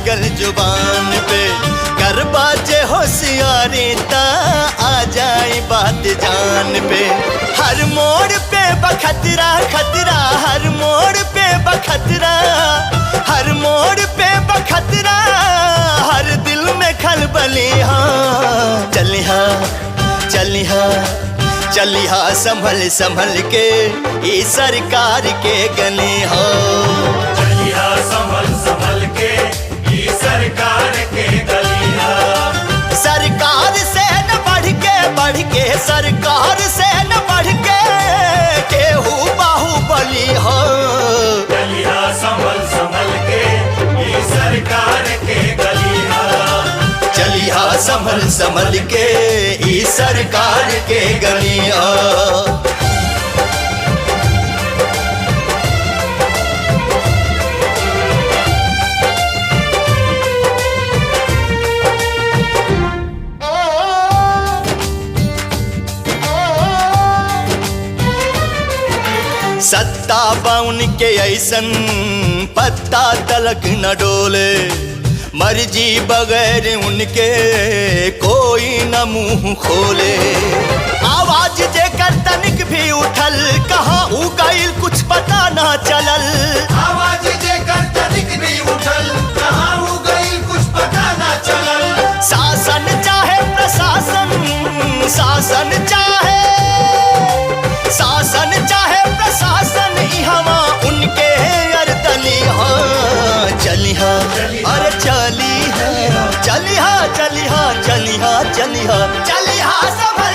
लागल जुबान पे, कर बाजे होशियारी ता आ जाए बात जान पे। हर मोड़ पे बखतरा खतरा, हर मोड़ पे बखतरा, हर मोड़ पे बखतरा, हर दिल में खलबली। हाँ चलिहा चलिहा चलिहा संभल संभल के ई सरकार के गली हो। चलिहा संभल संभल के ई सरकार के गली हो। सरकार से न बढ़ के सरकार से न बढ़ के केहू बाहुबली हो। चलिहा संभल संभल के ई सरकार के गली हो। चलिहा संभल संभल के ई सरकार के गली हो। सत्ता बाउन के ऐसन पत्ता तलक न डोले, मर्जी बगैर उनके कोई न मुंह खोले। आवाज जेकर तनिक भी उठल, कहाँ उ गइल कुछ पता ना चलल। आवाज जेकर तनिक भी उठल, कहाँ उ गइल कुछ पता ना चलल। शासन चाहे प्रशासन, शासन चाहे प्रशासन, इहवा उनके अरदली। हाँ चलिहा अरे चलिहा चलिहा चलिहा चलिहा चलिहा चलिहा संभल